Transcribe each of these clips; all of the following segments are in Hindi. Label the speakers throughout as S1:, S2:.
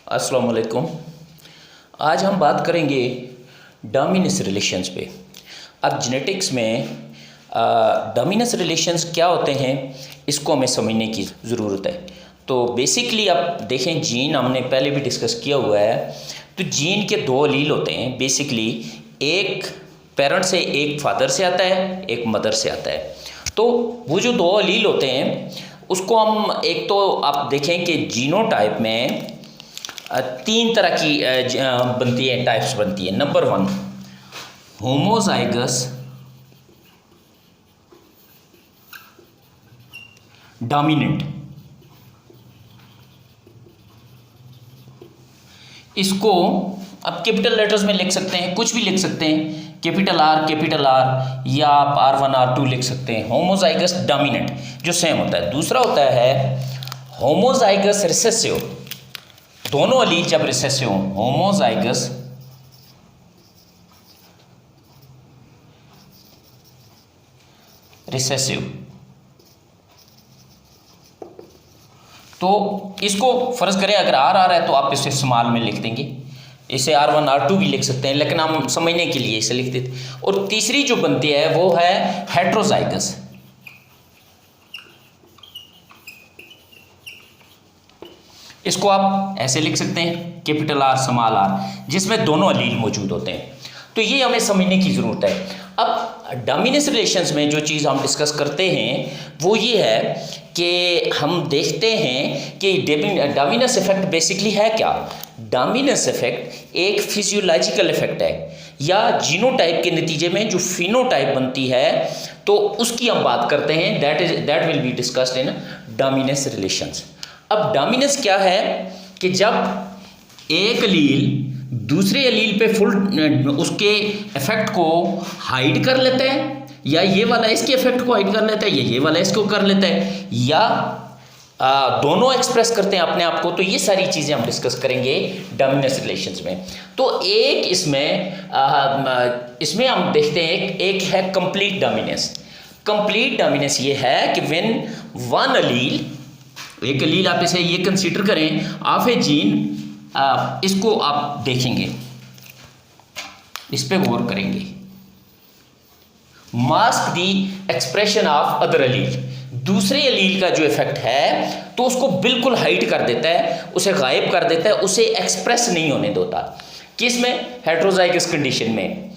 S1: अस्सलाम वालेकुम। आज हम बात करेंगे डोमिनेंस रिलेशंस पे। अब जेनेटिक्स में डोमिनेंस रिलेशंस क्या होते हैं इसको हमें समझने की ज़रूरत है। तो बेसिकली आप देखें, जीन हमने पहले भी डिस्कस किया हुआ है। तो जीन के दो एलील होते हैं बेसिकली, एक पेरेंट से, एक फादर से आता है, एक मदर से आता है। तो वो जो दो एलील होते हैं उसको हम, एक तो आप देखें कि जीनोटाइप में तीन तरह की बनती है, टाइप्स बनती है। Number 1 homozygous dominant. इसको आप कैपिटल लेटर्स में लिख सकते हैं, कुछ भी लिख सकते हैं, कैपिटल आर, या आप R1 R2 लिख सकते हैं। होमोजाइगस डोमिनेंट जो सेम होता है। दूसरा होता है होमोजाइगस रिसेसिव। दोनों एलील जब रिसेसिव हों, होमोजाइगस रिसेसिव। तो इसको फर्ज करें अगर R आ रहा है तो आप इसे स्मॉल में लिख देंगे, इसे R1 R2 भी लिख सकते हैं, लेकिन हम समझने के लिए इसे लिख देते। और तीसरी जो बनती है वो है हेट्रोजाइगस। इसको आप ऐसे लिख सकते हैं, कैपिटल R स्मॉल r, जिसमें दोनों एलील मौजूद होते हैं। तो ये हमें समझने की ज़रूरत है। अब डोमिनेंस रिलेशंस में जो चीज़ हम डिस्कस करते हैं वो ये है कि हम देखते हैं कि डोमिनेंस इफेक्ट बेसिकली है क्या। डोमिनेंस इफेक्ट एक फिजियोलॉजिकल इफेक्ट है, या जीनोटाइप के नतीजे में जो फिनोटाइप बनती है, तो उसकी हम बात करते हैं। That will be discussed in dominance relations. अब डोमिनेंस क्या है कि जब एक एलील दूसरे एलील पे फुल उसके इफेक्ट को हाइड कर लेता है, या ये वाला इसके इफेक्ट को हाइड कर लेता है, या ये वाला इसको कर लेता है, या दोनों एक्सप्रेस करते हैं अपने आप को। तो ये सारी चीज़ें हम डिस्कस करेंगे डोमिनेंस रिलेशंस में। तो एक इसमें हम देखते हैं, एक है कंप्लीट डोमिनेंस। कंप्लीट डोमिनेंस ये है कि व्हेन वन एलील, एक एलील आप इसे ये कंसीडर करें ऑफ ए जीन, इसको आप देखेंगे, इस पे गौर करेंगे, mask the expression of other allele. दूसरे एलील का जो इफेक्ट है तो उसको बिल्कुल हाइड कर देता है, उसे गायब कर देता है, उसे एक्सप्रेस नहीं होने देता। किस में? हेट्रोजाइगस कंडीशन में।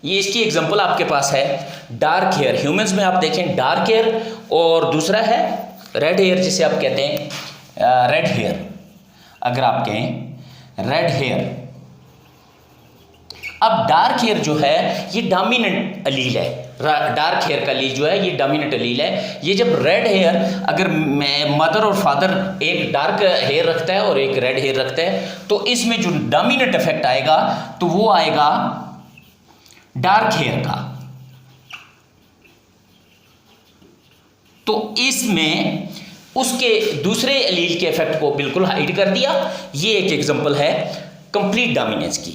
S1: ये इसकी एग्जांपल आपके पास है डार्क हेयर। ह्यूमंस में आप देखें डार्क हेयर, और दूसरा है रेड हेयर, जिसे आप कहते हैं रेड हेयर। अगर आप कहें रेड हेयर, अब डार्क हेयर जो है ये डोमिनेंट एलील है। डार्क हेयर का एलील जो है ये डोमिनेंट एलील है। ये जब रेड हेयर, अगर मदर और फादर एक डार्क हेयर रखता है और एक रेड हेयर रखता है, तो इसमें जो डोमिनेंट इफेक्ट आएगा तो वो आएगा डार्क हेयर का। तो इसमें उसके दूसरे एलील के इफेक्ट को बिल्कुल हाइड कर दिया। ये एक एग्जांपल है कंप्लीट डोमिनेंस की।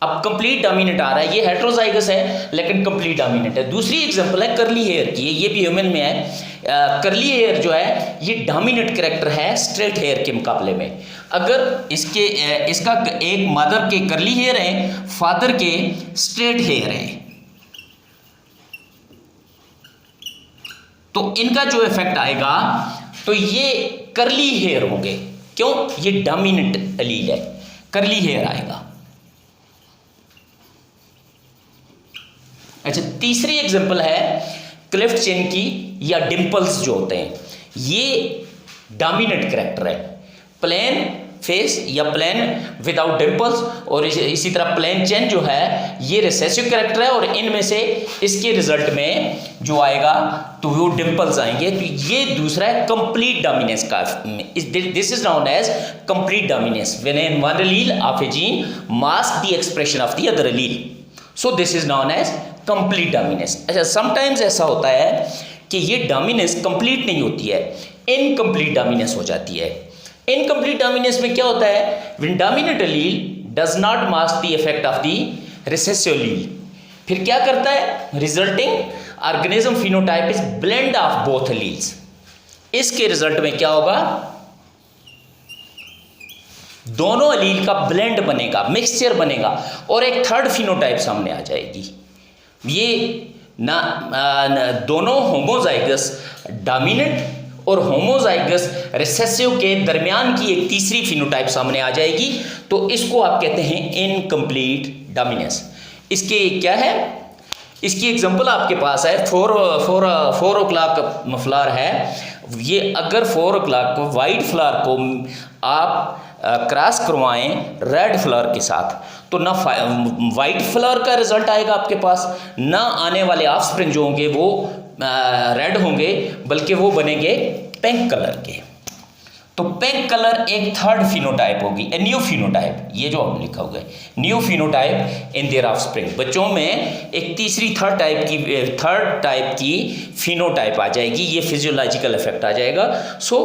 S1: अब कंप्लीट डोमिनेंट आ रहा है, ये हेट्रोजाइगस है लेकिन कंप्लीट डोमिनेंट है। दूसरी एग्जांपल है करली हेयर की, ये भी ह्यूमन में है। करली हेयर जो है ये डोमिनेंट कैरेक्टर है स्ट्रेट हेयर के मुकाबले में। अगर इसका एक मदर के करली हेयर है, फादर के स्ट्रेट हेयर है, तो इनका जो इफेक्ट आएगा तो ये करली हेयर होंगे। क्यों? ये डोमिनेंट एलील है, करली हेयर आएगा। अच्छा, तीसरी एग्जांपल है क्लिफ्ट चिन की, या डिंपल्स जो होते हैं, ये डोमिनेंट कैरेक्टर है। प्लेन फेस या प्लेन विदाउट डिंपल्स, और इसी तरह प्लेन चिन जो है ये रिसेसिव कैरेक्टर है, और इनमें से इसके रिजल्ट में जो आएगा तो वो डिंपल्स आएंगे। तो ये दूसरा है कंप्लीट डोमिनेंस का। This is known as complete dominance when one allele of a gene mask the expression of the other allele. So this is known as complete dominance. अच्छा, समटाइम्स ऐसा होता है कि ये डोमिनेंस कंप्लीट नहीं होती है, इनकम्प्लीट डोमिनेंस हो जाती है। इनकम्प्लीट डोमिनेंस में क्या होता है? When dominant allele does not mask the effect of the recessive allele, फिर क्या करता है? Resulting organism phenotype is blend of both alleles. इसके रिजल्ट में क्या होगा? दोनों अलील का ब्लेंड बनेगा, मिक्सचर बनेगा और एक थर्ड फिनोटाइप सामने आ जाएगी। ये दोनों होमोजाइगस डोमिनेंट और होमोजाइगस रिसेसिव के दरमियान की एक तीसरी फिनोटाइप सामने आ जाएगी, तो इसको आप कहते हैं इनकम्प्लीट डोमिनेंस। इसके क्या है, इसकी एग्जांपल आपके पास है, 4 o'clock फ्लावर है, ये अगर 4 o'clock को वाइट फ्लावर को आप क्रॉस करवाएं रेड फ्लावर के साथ, तो ना वाइट फ्लावर का रिजल्ट आएगा आपके पास, ना आने वाले ऑफस्प्रिंग जो होंगे वो रेड होंगे, बल्कि वो बनेंगे पिंक कलर के। तो पिंक कलर एक थर्ड फिनोटाइप होगी, ए न्यू फिनोटाइप, ये जो हमने लिखा हुआ है new phenotype in their offspring. बच्चों में एक तीसरी थर्ड टाइप की फिनोटाइप आ जाएगी, ये फिजियोलॉजिकल इफेक्ट आ जाएगा। सो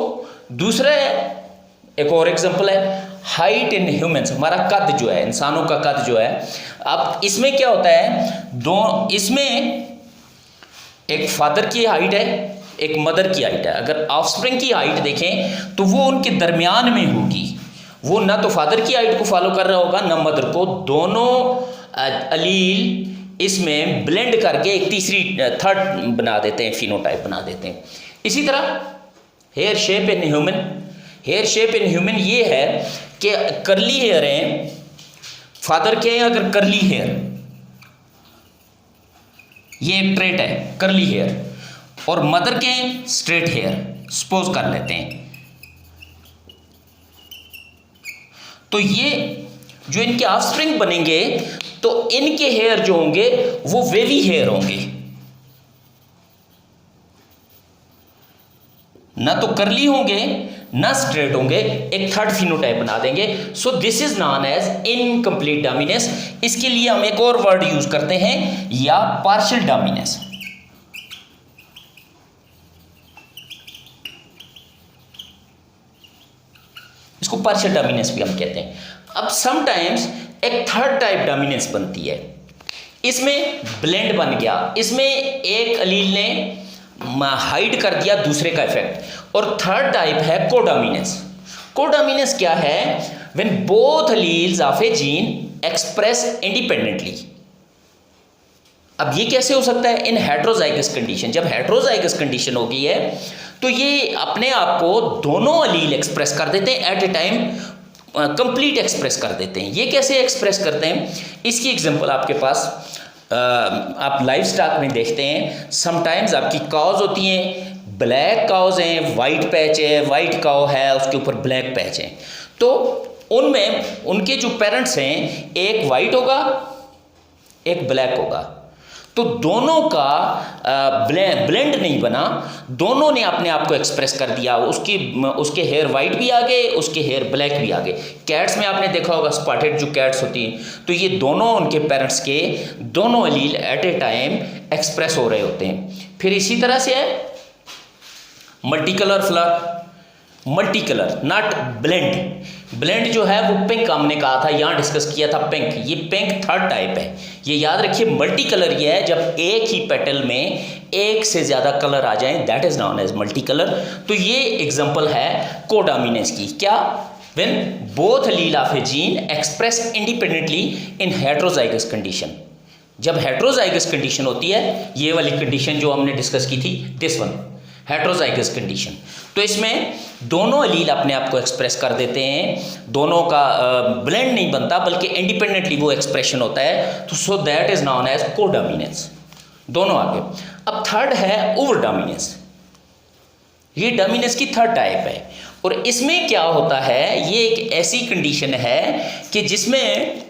S1: दूसरा एक और एग्जांपल है हाइट इन ह्यूमंस, हमारा कद जो है, इंसानों का कद जो है। अब इसमें क्या होता है, इसमें एक फादर की हाइट है, एक मदर की हाइट है। अगर ऑफस्प्रिंग की हाइट देखें तो वो उनके दरमियान में होगी, वो ना तो फादर की हाइट को फॉलो कर रहा होगा ना मदर को, दोनों अलील इसमें ब्लेंड करके एक तीसरी थर्ड बना देते हैं, फिनोटाइप बना देते हैं। इसी तरह hair shape in human, hair shape in human ये है कि कर्ली हेयर हैं, फादर के हैं अगर कर्ली हेयर, ये एक ट्रेट है कर्ली हेयर, और मदर के स्ट्रेट हेयर सपोज कर लेते हैं, तो ये जो इनके ऑफस्प्रिंग बनेंगे तो इनके हेयर जो होंगे वो वेवी हेयर होंगे, ना तो कर्ली होंगे ना स्ट्रेट होंगे, एक थर्ड फिनोटाइप बना देंगे। So this is known as incomplete dominance. इसके लिए हम एक और वर्ड यूज करते हैं, या पार्शियल डोमिनेंस। इसको पार्शियल डोमिनेंस भी हम कहते हैं। अब समटाइम्स एक थर्ड टाइप डोमिनेंस बनती है, इसमें ब्लेंड बन गया, इसमें एक अलील ने हाइड कर दिया दूसरे का इफेक्ट, और थर्ड टाइप है कोडोमिनेंस। कोडोमिनेंस क्या है, when both alleles of a gene express independently. अब ये कैसे हो सकता है, इन हेट्रोजाइगस कंडीशन। जब हेट्रोजाइगस कंडीशन हो गई है तो ये अपने आप को दोनों अलील एक्सप्रेस कर देते हैं at a time, complete express कर देते हैं। ये कैसे एक्सप्रेस करते हैं, इसकी एग्जांपल आपके पास आप लाइव स्टॉक में देखते हैं, समटाइम्स आपकी काउज होती हैं, ब्लैक काउज हैं, वाइट पैच है, वाइट काउ है उसके ऊपर ब्लैक पैच है, तो उनमें उनके जो पेरेंट्स हैं एक वाइट होगा एक ब्लैक होगा, तो दोनों का ब्लेंड नहीं बना, दोनों ने अपने आप को एक्सप्रेस कर दिया, उसके हेयर वाइट भी आ गए, उसके हेयर ब्लैक भी आ गए। कैट्स में आपने देखा होगा स्पॉटेड जो कैट्स होती हैं, तो ये दोनों उनके पेरेंट्स के दोनों अलील एट ए टाइम एक्सप्रेस हो रहे होते हैं। फिर इसी तरह से है multi colour flower, multi colour not blend. Blend जो है वो पिंक हमने कहा था, यहाँ डिस्कस किया था पिंक, ये पिंक थर्ड टाइप है। ये याद रखिए, मल्टी कलर ये है जब एक ही पेटल में एक से ज़्यादा कलर आ जाएं, that is known as multi colour. तो ये एग्जांपल है कोडोमिनेंस की। क्या, when both allele of a gene express independently in heterozygous condition. जब हेट्रोजाइगस कंडीशन होती है, ये वाली कंडीशन जो हमने डिस्कस की थी, दिस वन हेट्रोजाइगस कंडीशन, तो इसमें दोनों अलील अपने आप को एक्सप्रेस कर देते हैं, दोनों का ब्लेंड नहीं बनता बल्कि इंडिपेंडेंटली वो एक्सप्रेशन होता है, तो so that is known as codominance. दोनों आगे। अब थर्ड है ओवर डोमिनेंस, ये डोमिनेंस की थर्ड टाइप है, और इसमें क्या होता है, ये एक ऐसी कंडीशन है कि जिसमें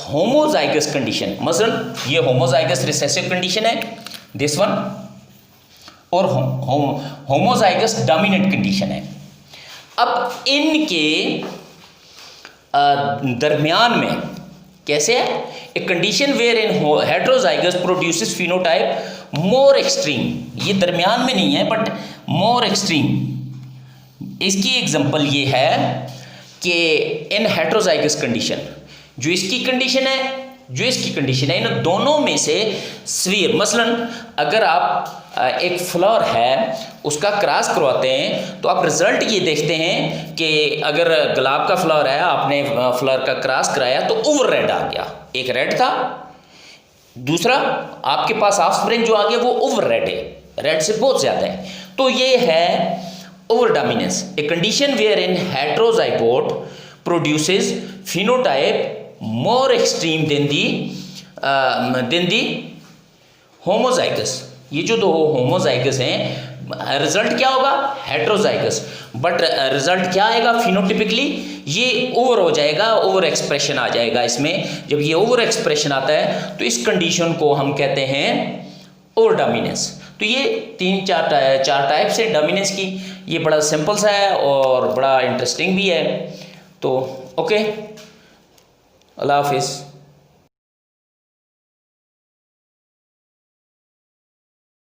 S1: होमोजाइगस कंडीशन, मसलन ये होमोजाइगस रिसेसिव कंडीशन है दिस वन, और होमोजाइगस डोमिनेंट कंडीशन है। अब इनके दरमियान में कैसे है, a condition where in heterozygous produces phenotype more extreme, ये दरमियान में नहीं है बट मोर एक्सट्रीम। इसकी एग्जांपल ये है कि इन हेट्रोजाइगस कंडीशन, जो इसकी कंडीशन है जो इसकी कंडीशन है, इन दोनों में से स्वीयर, मसलन अगर आप एक फ्लावर है उसका क्रॉस करवाते हैं, तो आप रिजल्ट ये देखते हैं कि अगर गुलाब का फ्लावर है, आपने फ्लावर का क्रॉस कराया तो ओवर रेड आ गया, एक रेड था, दूसरा आपके पास ऑफस्प्रिंग जो आ गया वो ओवर रेड है, रेड से बहुत ज़्यादा है। तो ये है over dominance, a condition where in heterozygote produces phenotype more extreme than the homozygous. ये जो दो होमोजाइगस हैं, रिजल्ट क्या होगा? हेटेरोजाइगस, बट रिजल्ट क्या आएगा? फिनोटिपिकली ये ओवर हो जाएगा, ओवर एक्सप्रेशन आ जाएगा इसमें। जब ये ओवर एक्सप्रेशन आता है तो इस कंडीशन को हम कहते हैं ओवर डोमिनेंस। तो ये चार टाइप्स है डोमिनेंस की। ये बड़ा सिंपल सा है और बड़ा इंटरेस्टिंग भी है। तो ओके, अल्लाह हाफिज़।